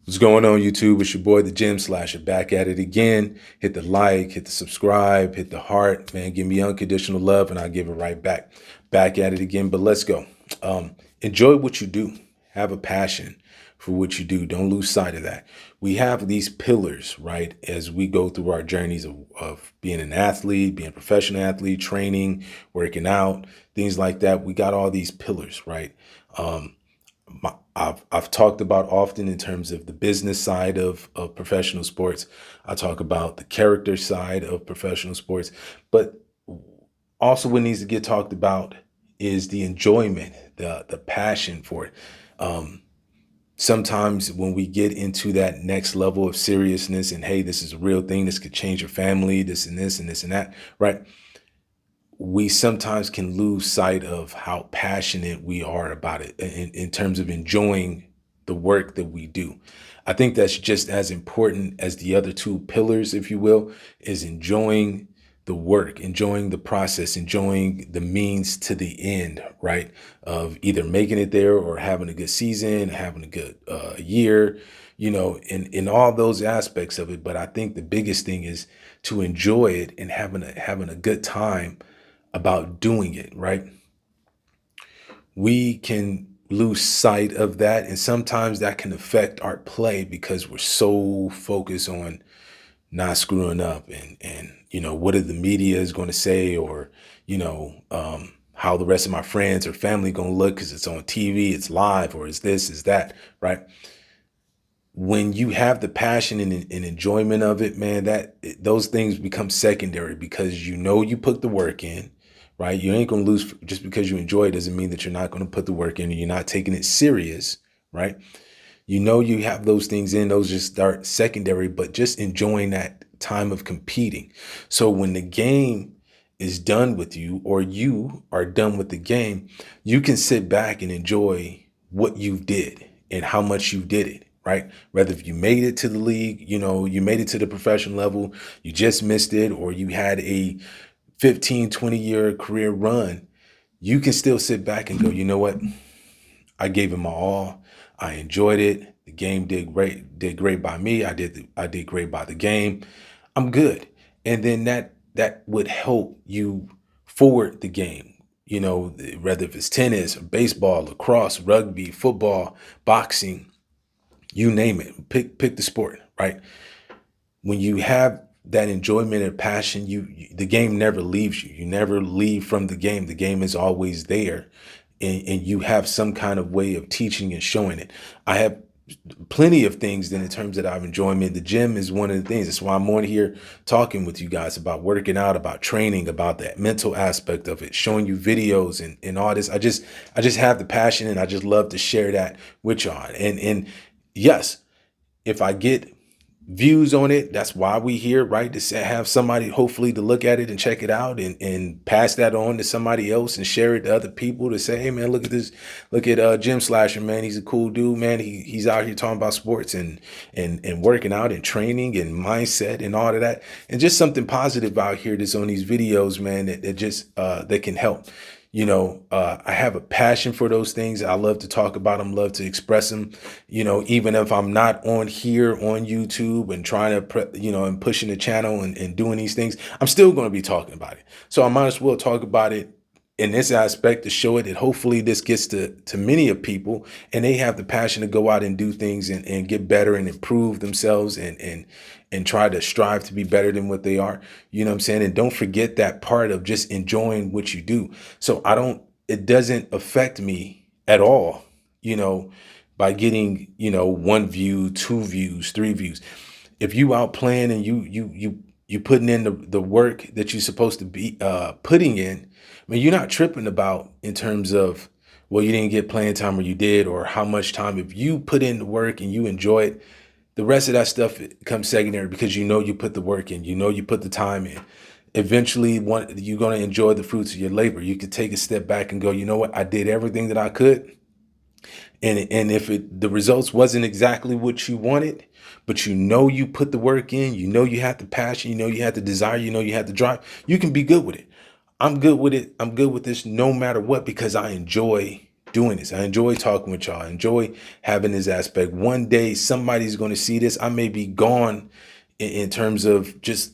What's going on, YouTube? It's your boy, the Gym Slasher, back at it again. Hit the like, hit the subscribe, hit the heart, man. Give me unconditional love, and I'll give it right back. Back at it again, but let's go. Enjoy what you do. Have a passion for what you do. Don't lose sight of that. We have these pillars, right, as we go through our journeys of being an athlete, being a professional athlete, training, working out, things like that. We got all these pillars, right? I've talked about often in terms of the business side of professional sports. I talk about the character side of professional sports, but also what needs to get talked about is the enjoyment, the passion for it. Sometimes when we get into that next level of seriousness and, hey, this is a real thing, this could change your family, this and this and this and that, right? We sometimes can lose sight of how passionate we are about it in terms of enjoying the work that we do. I think that's just as important as the other two pillars, if you will, is enjoying the work, enjoying the process, enjoying the means to the end, right? Of either making it there or having a good season, having a good year, in all those aspects of it. But I think the biggest thing is to enjoy it and having a good time about doing it, right? We can lose sight of that, and sometimes that can affect our play because we're so focused on not screwing up and what are the media is going to say, or how the rest of my friends or family going to look because it's on TV, it's live, or is this, is that, right? When you have the passion and enjoyment of it, man, those things become secondary because you put the work in, right? You ain't gonna lose just because you enjoy it doesn't mean that you're not gonna put the work in and you're not taking it serious, right? You have those things in, those just start secondary, but just enjoying that time of competing. So when the game is done with you or you are done with the game, you can sit back and enjoy what you did and how much you did it, right? Whether if you made it to the league, you made it to the professional level, you just missed it, or you had a 15, 20-year career run, you can still sit back and go, you know what? I gave it my all. I enjoyed it. The game did great by me. I did great by the game. I'm good. And then that would help you forward the game. Whether if it's tennis, or baseball, lacrosse, rugby, football, boxing, you name it. Pick the sport, right? When you have that enjoyment and passion, the game never leaves you. You never leave from the game. The game is always there, and you have some kind of way of teaching and showing it. I have plenty of things in terms that I've enjoyment. The gym is one of the things. That's why I'm on here talking with you guys about working out, about training, about that mental aspect of it, showing you videos and all this. I just have the passion, and I just love to share that with y'all. And yes, if I get views on it, that's why we here, right? To have somebody hopefully to look at it and check it out and pass that on to somebody else and share it to other people to say, hey man, look at this, look at Gym Slasher, man. He's a cool dude, man. He's out here talking about sports and working out and training and mindset and all of that. And just something positive out here that's on these videos, man, that can help. I have a passion for those things. I love to talk about them, love to express them, even if I'm not on here on YouTube and trying to, and pushing the channel and doing these things, I'm still going to be talking about it. So I might as well talk about it in this aspect to show it, and hopefully this gets to many of people and they have the passion to go out and do things and get better and improve themselves and try to strive to be better than what they are. You know what I'm saying? And don't forget that part of just enjoying what you do. So it doesn't affect me at all, by getting, 1 view, 2 views, 3 views. If you out playing and you putting in the work that you're supposed to be putting in, I mean, you're not tripping about in terms of, well, you didn't get playing time or you did, or how much time. If you put in the work and you enjoy it, the rest of that stuff comes secondary because you put the work in, you put the time in. Eventually, you're going to enjoy the fruits of your labor. You could take a step back and go, you know what? I did everything that I could. And if the results wasn't exactly what you wanted, but you put the work in, you had the passion, you had the desire, you had the drive, you can be good with it. I'm good with it. I'm good with this no matter what, because I enjoy doing this. I enjoy talking with y'all. I enjoy having this aspect. One day somebody's going to see this. I may be gone in terms of just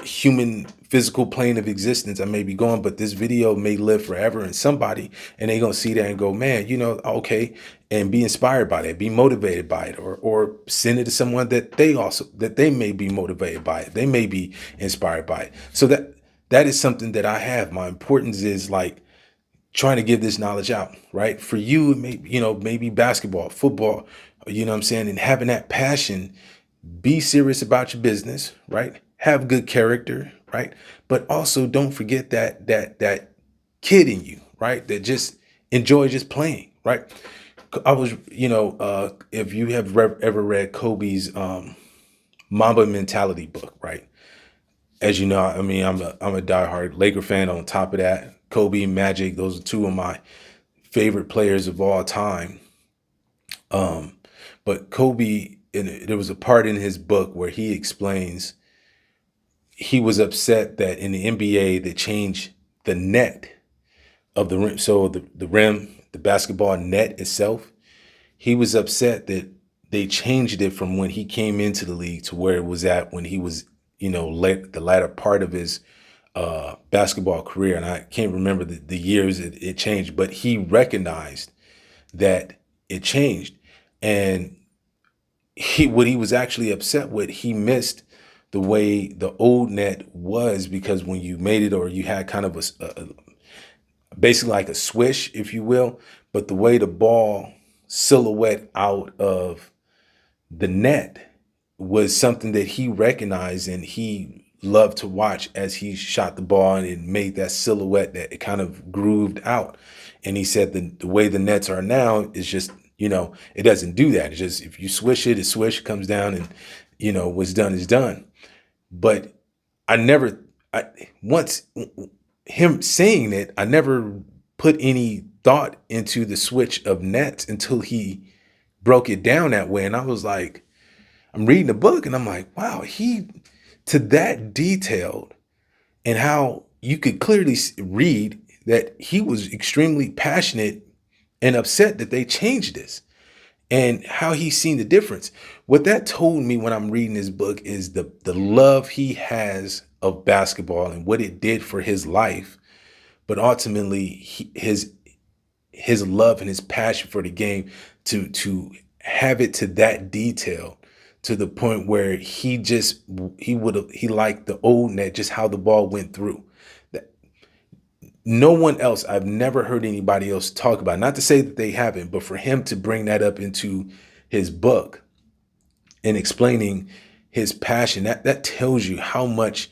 human physical plane of existence. I may be gone, but this video may live forever in somebody, and they gonna see that and go, man, okay, and be inspired by that, be motivated by it, or send it to someone that they may be motivated by it, they may be inspired by it. So that is something that I have. My importance is like trying to give this knowledge out, right? For you, maybe basketball, football, you know what I'm saying, and having that passion. Be serious about your business, right? Have good character, right? But also don't forget that kid in you, right? That just enjoy just playing, right? I was, if you have ever read Kobe's Mamba Mentality book, right? As you know, I mean, I'm a diehard Laker fan. On top of that, Kobe, Magic, those are two of my favorite players of all time. But Kobe, there was a part in his book where he explains he was upset that in the NBA they changed the net of the rim. So the rim, the basketball net itself, he was upset that they changed it from when he came into the league to where it was at when he was, the latter part of his basketball career. And I can't remember the years it changed, but he recognized that it changed. And what he was actually upset with, he missed the way the old net was, because when you made it, or you had kind of basically like a swish, if you will, but the way the ball silhouette out of the net was something that he recognized, and he loved to watch as he shot the ball, and it made that silhouette that it kind of grooved out. And he said the way the nets are now is just, it doesn't do that. It's just, if you swish it, it comes down, and, what's done is done. But once him saying it, I never put any thought into the switch of nets until he broke it down that way. And I was like, I'm reading the book and I'm like, wow, he to that detailed, and how you could clearly read that he was extremely passionate and upset that they changed this, and how he's seen the difference. What that told me when I'm reading this book is the love he has of basketball and what it did for his life, but ultimately his love and his passion for the game, to have it to that detail, to the point where he liked the old net, just how the ball went through. No one else, I've never heard anybody else talk about, not to say that they haven't, but for him to bring that up into his book and explaining his passion, that tells you how much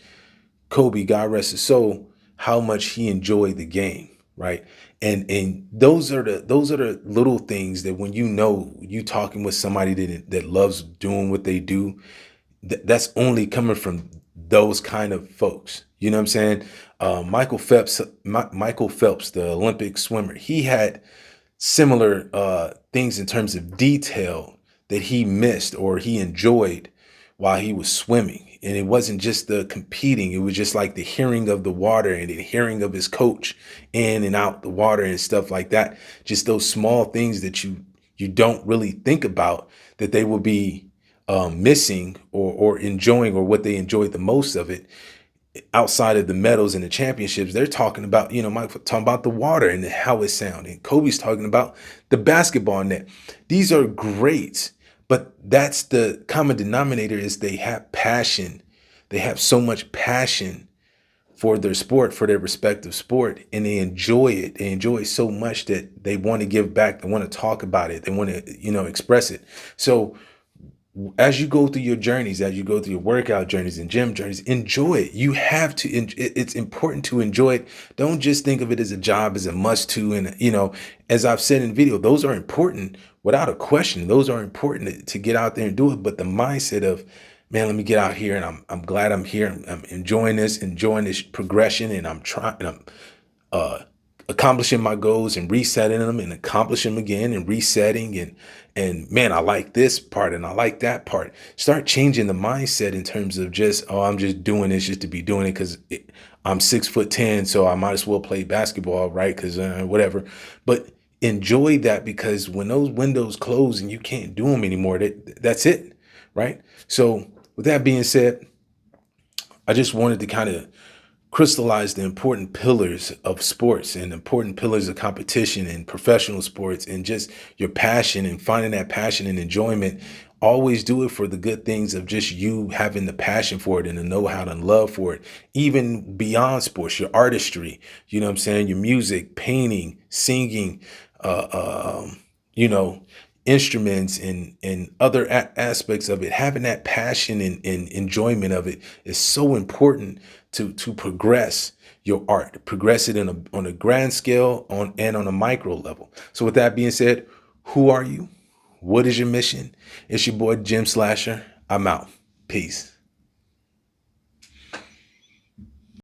Kobe, God rest his soul, how much he enjoyed the game, right? And those are the little things that when you talking with somebody that loves doing what they do, that's only coming from those kind of folks. You know what I'm saying? Michael Phelps, the Olympic swimmer, he had similar things in terms of detail that he missed or he enjoyed while he was swimming. And it wasn't just the competing. It was just like the hearing of the water and the hearing of his coach in and out the water and stuff like that. Just those small things that you don't really think about, that they will be missing or enjoying, or what they enjoyed the most of it. Outside of the medals and the championships, they're talking about, Mike talking about the water and how it sounded. And Kobe's talking about the basketball net. These are great, but that's the common denominator, is they have passion. They have so much passion for their sport, for their respective sport, and they enjoy it. They enjoy it so much that they want to give back. They want to talk about it. They want to, express it. So as you go through your journeys, as you go through your workout journeys and gym journeys, enjoy it. You have to, it's important to enjoy it. Don't just think of it as a job, as a must to. And, as I've said in video, those are important without a question. Those are important to get out there and do it. But the mindset of, man, let me get out here, and I'm glad I'm here. I'm enjoying this progression, and I'm trying, and I'm accomplishing my goals and resetting them and accomplishing them again and resetting, and man, I like this part and I like that part. Start changing the mindset in terms of just, oh, I'm just doing this just to be doing it because I'm 6'10", so I might as well play basketball, right? Because whatever. But enjoy that, because when those windows close and you can't do them anymore, that's it, right? So with that being said, I just wanted to kind of crystallize the important pillars of sports and important pillars of competition and professional sports, and just your passion and finding that passion and enjoyment. Always do it for the good things of just you having the passion for it and the know-how and love for it, even beyond sports, your artistry, you know what I'm saying, your music, painting, singing, you know, instruments, and other aspects of it. Having that passion and enjoyment of it is so important to progress your art, progress it on a grand scale, on a micro level. So with that being said, who are you? What is your mission? It's your boy Jim Slasher. I'm out. Peace.